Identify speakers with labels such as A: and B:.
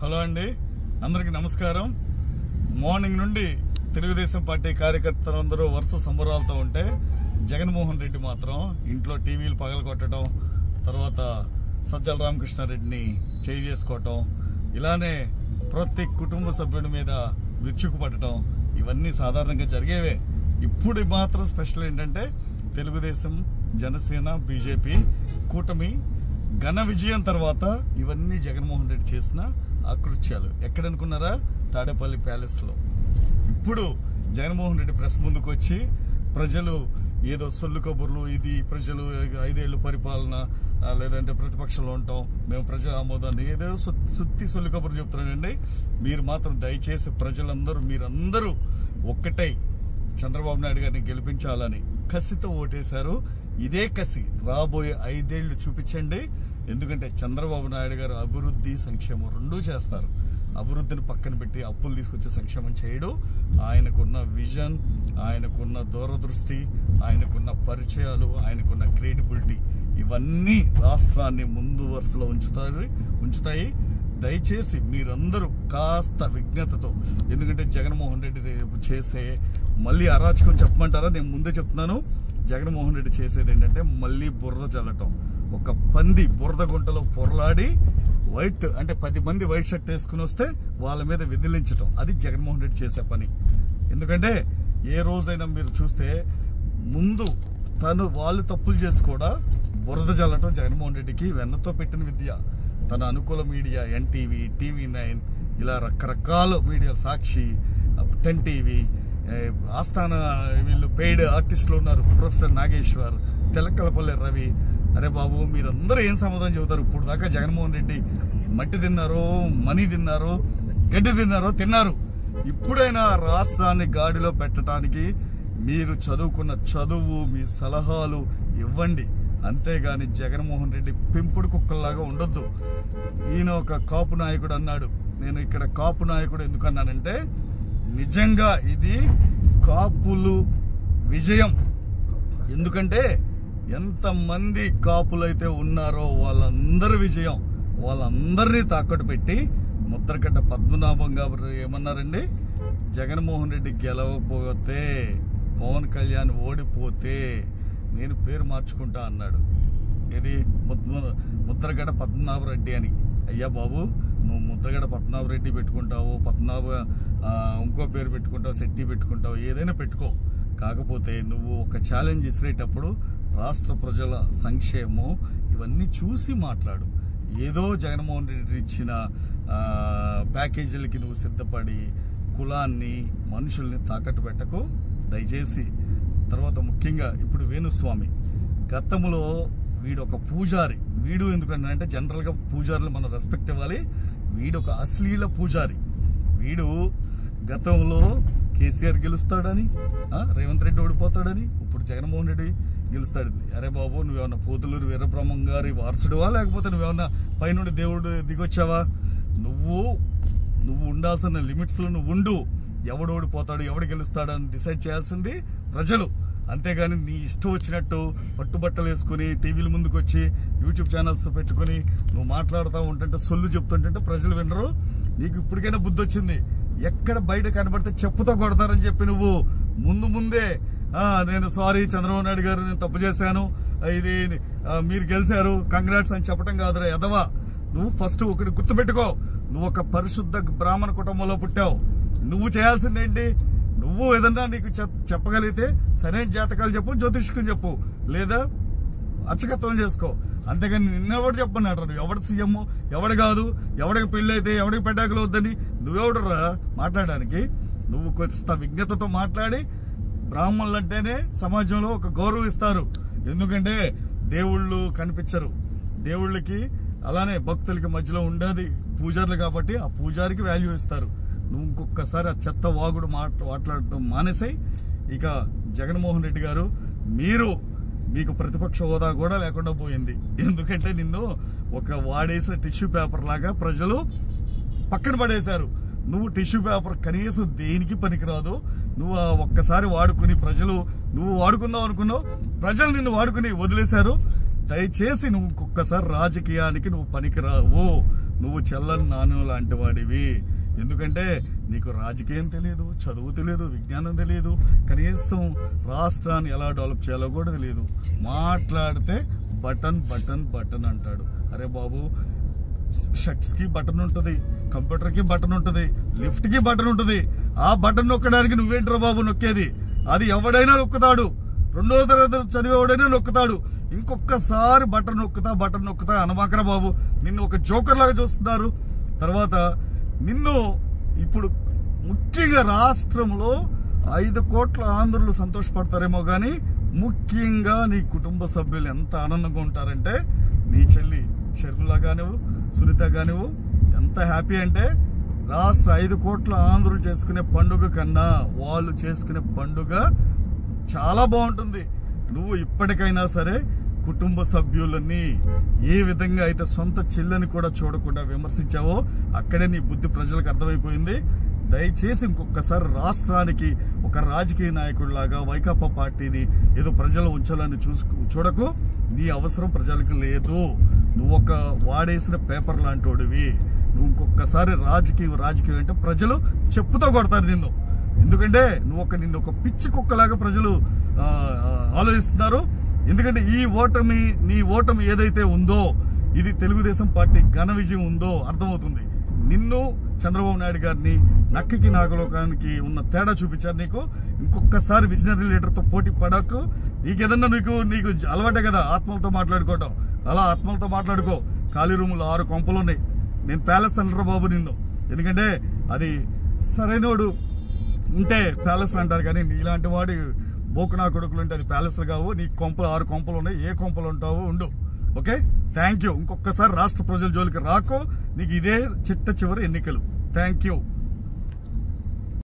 A: Hello అండి, అందరికి నమస్కారం. మార్నింగ్ నుండి తెలుగుదేశం పార్టీ కార్యకర్తలందరూ వరుస సంబరాలతో ఉంటే జగన్మోహన్ రెడ్డి మాత్రం ఇంట్లో టీవీలు పగలగొట్టడం, తర్వాత సజ్జల రామకృష్ణారెడ్డిని చేయి చేసుకోవటం, ఇలానే ప్రతి కుటుంబ సభ్యుడి మీద విరుచుకుపడటం ఇవన్నీ సాధారణంగా జరిగేవే. ఇప్పుడు మాత్రం స్పెషల్ ఏంటంటే తెలుగుదేశం, జనసేన, బీజేపీ కూటమి ఘన విజయం తర్వాత ఇవన్నీ జగన్మోహన్ రెడ్డి చేసిన ఆకృత్యాలు. ఎక్కడనుకున్నారా? తాడేపల్లి ప్యాలెస్ లో. ఇప్పుడు జగన్మోహన్ రెడ్డి ప్రెస్ ముందుకు వచ్చి ప్రజలు ఏదో సొల్లు కబుర్లు, ఇది ప్రజలు 5 ఏళ్ల పరిపాలన, లేదంటే ప్రతిపక్షంలో ఉంటాం, మేము ప్రజల ఆమోదాన్ని ఏదో సుత్తి సొల్లు కబుర్లు చెప్తున్నానండి. మీరు మాత్రం దయచేసి ప్రజలందరూ మీరందరూ ఒక్కటై చంద్రబాబు నాయుడు గారిని గెలిపించాలని కసితో ఓటేశారు. ఇదే కసి రాబోయే 5 ఏళ్లు చూపించండి. ఎందుకంటే చంద్రబాబు నాయుడు గారు అభివృద్ధి, సంక్షేమం రెండూ చేస్తారు. అభివృద్ధిని పక్కన పెట్టి అప్పులు తీసుకొచ్చే సంక్షేమం చేయడు. ఆయనకున్న విజన్, ఆయనకున్న దూరదృష్టి, ఆయనకున్న పరిచయాలు, ఆయనకున్న క్రెడిబిలిటీ ఇవన్నీ రాష్ట్రాన్ని ముందు వరుసలో ఉంచుతాయి. దయచేసి మీరందరూ కాస్త విజ్ఞతతో, ఎందుకంటే జగన్మోహన్ రెడ్డి రేపు చేసే మళ్ళీ అరాచకం చెప్పమంటారా? నేను ముందే చెప్తున్నాను. జగన్మోహన్ రెడ్డి చేసేది ఏంటంటే మళ్ళీ బురద చల్లటం. ఒక పంది బురద గుంటలో పొరలాడి వైట్ అంటే 10 మంది వైట్ షర్ట్ వేసుకుని వస్తే వాళ్ళ మీద విదిలించటం, అది జగన్మోహన్ రెడ్డి చేసే పని. ఎందుకంటే ఏ రోజైనా మీరు చూస్తే ముందు వాళ్ళు తప్పులు చేసి కూడా బురద చల్లటం జగన్మోహన్ రెడ్డికి వెన్నతో పెట్టిన విద్య. తన అనుకూల మీడియా ఎన్టీవీ, TV9 ఇలా రకరకాల మీడియా, సాక్షి, 10 టీవీ, ఆస్థాన వీళ్ళు పెయిడ్ ఆర్టిస్టులు ఉన్నారు, ప్రొఫెసర్ నాగేశ్వర్, తెలకలపల్లి రవి. అరే బాబు, మీరందరూ ఏం సమాధానం చెబుతారు? ఇప్పుడు దాకా జగన్మోహన్ రెడ్డి మట్టి తిన్నారో, మనీ తిన్నారో, గడ్డి తిన్నారు. ఇప్పుడైనా రాష్ట్రాన్ని గాడిలో పెట్టడానికి మీరు చదువుకున్న చదువు, మీ సలహాలు ఇవ్వండి. అంతేగాని జగన్మోహన్ రెడ్డి పెంపుడు కుక్కల్లాగా ఉండొద్దు. ఈయన ఒక కాపు నాయకుడు అన్నాడు. నేను ఇక్కడ కాపు నాయకుడు ఎందుకన్నానంటే నిజంగా ఇది కాపులు విజయం. ఎందుకంటే ఎంతమంది కాపులైతే ఉన్నారో వాళ్ళందరి విజయం. వాళ్ళందరినీ తాకట్టు పెట్టి ముద్రగడ్డ పద్మనాభం గారు ఏమన్నారండి? జగన్మోహన్ రెడ్డి గెలవపోతే, పవన్ కళ్యాణ్ ఓడిపోతే నేను పేరు మార్చుకుంటా అన్నాడు. ఇది ముద్రగడ పద్మనాభరెడ్డి అని. అయ్యా బాబు, నువ్వు ముద్రగడ పద్మనాభరెడ్డి పెట్టుకుంటావు, ఇంకో పేరు పెట్టుకుంటావు, శెట్టి పెట్టుకుంటావు, ఏదైనా పెట్టుకో. కాకపోతే నువ్వు ఒక ఛాలెంజ్ ఇసిరేటప్పుడు రాష్ట్ర ప్రజల సంక్షేమం ఇవన్నీ చూసి మాట్లాడు. ఏదో జగన్మోహన్ రెడ్డి ఇచ్చిన ప్యాకేజీలకి నువ్వు సిద్ధపడి కులాన్ని, మనుషుల్ని తాకట్టు పెట్టకు దయచేసి. తర్వాత ముఖ్యంగా ఇప్పుడు వేణుస్వామి, గతంలో వీడు ఒక పూజారి. వీడు ఎందుకంటే జనరల్గా పూజారులు మనం రెస్పెక్ట్ ఇవ్వాలి. వీడు ఒక అశ్లీల పూజారి. వీడు గతంలో కేసీఆర్ గెలుస్తాడని, రేవంత్ రెడ్డి ఓడిపోతాడని, ఇప్పుడు జగన్మోహన్ రెడ్డి గెలుస్తాడు. అరే బాబు, నువ్వేమన్నా పోతులూరు వీరబ్రహ్మం గారి వారసుడువా, లేకపోతే నువ్వేమన్నా పైనుండి దేవుడు దిగొచ్చావా? నువ్వు ఉండాల్సిన లిమిట్స్ లో నువ్వు ఉండు. ఎవడు ఓడిపోతాడు, ఎవడు గెలుస్తాడని డిసైడ్ చేయాల్సింది ప్రజలు. అంతేగాని నీ ఇష్టం వచ్చినట్టు పట్టుబట్టలు వేసుకుని టీవీల ముందుకు వచ్చి యూట్యూబ్ ఛానల్స్ పెట్టుకుని నువ్వు మాట్లాడుతూ ఉంటుంటే, సొల్లు చెప్తుంటే ప్రజలు వినరు. నీకు ఇప్పటికైనా బుద్ధి వచ్చింది. ఎక్కడ బయట కనబడితే చెప్పుతో కొడతారని చెప్పి నువ్వు ముందే నేను సారీ చంద్రబాబు నాయుడు గారు, నేను తప్పు చేశాను, ఇది మీరు గెలిచారు, కంగ్రాట్స్ అని చెప్పడం కాదురా ఎదవా. నువ్వు ఫస్ట్ ఒకటి గుర్తుపెట్టుకో, నువ్వు ఒక పరిశుద్ధ బ్రాహ్మణ కుటుంబంలో పుట్టావు. నువ్వు చేయాల్సిందేంటి? నువ్వు ఏదన్నా నీకు చెప్పగలిగితే సరైన జాతకాలు చెప్పు, జ్యోతిష్కం చెప్పు, లేదా అర్చకత్వం చేసుకో. అంతేగాని నిన్నెవడు చెప్పన్నాడు? నువ్వు ఎవడు సీఎం, ఎవడు కాదు, ఎవడికి పెళ్లి అయితే ఎవడికి పెటాకులు వద్దని నువ్వెవడురా మాట్లాడడానికి? నువ్వు కొంత విజ్ఞతతో మాట్లాడి, బ్రాహ్మణులు అంటేనే సమాజంలో ఒక గౌరవం ఇస్తారు. ఎందుకంటే దేవుళ్ళు కనిపించరు, దేవుళ్ళకి అలానే భక్తులకి మధ్యలో ఉండేది పూజారులు కాబట్టి ఆ పూజారికి వాల్యూ ఇస్తారు. నువ్వు ఇంకొకసారి ఆ చెత్త వాగుడు మాట్లాడటం మానేసాయి. ఇక జగన్మోహన్ రెడ్డి గారు, మీకు ప్రతిపక్ష హోదా కూడా లేకుండా పోయింది. ఎందుకంటే నిన్ను ఒక వాడేసిన టిష్యూ పేపర్ లాగా ప్రజలు పక్కన పడేశారు. నువ్వు టిష్యూ పేపర్ కనీసం దేనికి పనికిరాదు. నువ్వు ఒక్కసారి వాడుకుని ప్రజలు, నువ్వు వాడుకుందాం అనుకున్నావు, ప్రజలు నిన్ను వాడుకుని వదిలేశారు. దయచేసి నువ్వు ఒక్కసారి రాజకీయానికి నువ్వు పనికిరావు. నువ్వు చెల్లని నాణ్యం లాంటి వాడివి. ఎందుకంటే నీకు రాజకీయం తెలియదు, చదువు తెలియదు, విజ్ఞానం తెలియదు, కనీసం రాష్ట్రాన్ని ఎలా డెవలప్ చేయాలో కూడా తెలియదు. మాట్లాడితే బటన్ బటన్ బటన్ అంటాడు. అరే బాబు, షర్ట్స్ కి బటన్ ఉంటుంది, కంప్యూటర్ కి బటన్ ఉంటుంది, లిఫ్ట్ కి బటన్ ఉంటుంది. ఆ బటన్ నొక్కడానికి నువ్వేంట్రా బాబు నొక్కేది? అది ఎవడైనా నొక్కుతాడు, 2వ తరగతి చదివేవాడైనా నొక్కుతాడు. ఇంకొకసారి బటన్ నొక్కుతా అనమాకరా బాబు. నిన్ను ఒక జోకర్ లాగా చూస్తున్నారు. తర్వాత నిన్ను ఇప్పుడు ముఖ్యంగా రాష్ట్రంలో 5 కోట్ల ఆంధ్రులు సంతోషపడతారేమో గాని ముఖ్యంగా నీ కుటుంబ సభ్యులు ఎంత ఆనందంగా ఉంటారంటే, నీ చెల్లి షర్మిల కానివ్వు, సునీత కానివ్వు, ఎంత హ్యాపీ అంటే రాష్ట్ర 5 కోట్ల ఆంధ్రులు చేసుకునే పండుగ కన్నా వాళ్ళు చేసుకునే పండుగ చాలా బాగుంటుంది. నువ్వు ఇప్పటికైనా సరే కుటుంబ సభ్యులని ఏ విధంగా అయితే సొంత చెల్లెని కూడా చూడకుండా విమర్శించావో అక్కడే నీ బుద్ధి ప్రజలకు అర్థమైపోయింది. దయచేసి ఇంకొకసారి రాష్ట్రానికి ఒక రాజకీయ నాయకుడిలాగా వైకాపా పార్టీని ఏదో ప్రజలు ఉంచాలని చూడకు. నీ అవసరం ప్రజలకు లేదు. నువ్వు ఒక వాడేసిన పేపర్ లాంటోడివి. నువ్వు ఇంకొకసారి రాజకీయం అంటే ప్రజలు చెప్పుతో కొడతారు నిన్ను. ఎందుకంటే నిన్ను ఒక పిచ్చి కుక్కలాగా ప్రజలు ఆలోచిస్తున్నారు. ఎందుకంటే నీ ఓటమి ఏదైతే ఉందో ఇది తెలుగుదేశం పార్టీ ఘన విజయం ఉందో అర్థమవుతుంది. నిన్ను చంద్రబాబు నాయుడు గారిని నక్కకి నాగలోకానికి ఉన్న తేడా చూపించారు నీకు. ఇంకొకసారి విజనరీ లీడర్ తో పోటీ పడకు. నీకేదన్నా నీకు అలవాటే కదా ఆత్మలతో మాట్లాడుకోవటం. అలా ఆత్మలతో మాట్లాడుకో. ఖాళీ రూములు 6 కొంపలు ఉన్నాయి. నేను ప్యాలెస్ అంటారా బాబు నిన్ను. ఎందుకంటే అది సరైనోడు ఉంటే ప్యాలెస్ అంటారు, కానీ నీలాంటి వాడి బోకునా కొడుకులు ఉంటే అది ప్యాలెస్లు కావు. నీ కొంపలు 6 కొంపలు ఉన్నాయి. ఏ కొంపలు ఉంటావో ఉండు. Okay, thank you. ఇంకొకసారి రాష్ట్ర ప్రజల జోలికి రాకో. నీకు ఇదే చిట్ట చివరి ఎన్నికలు. Thank you.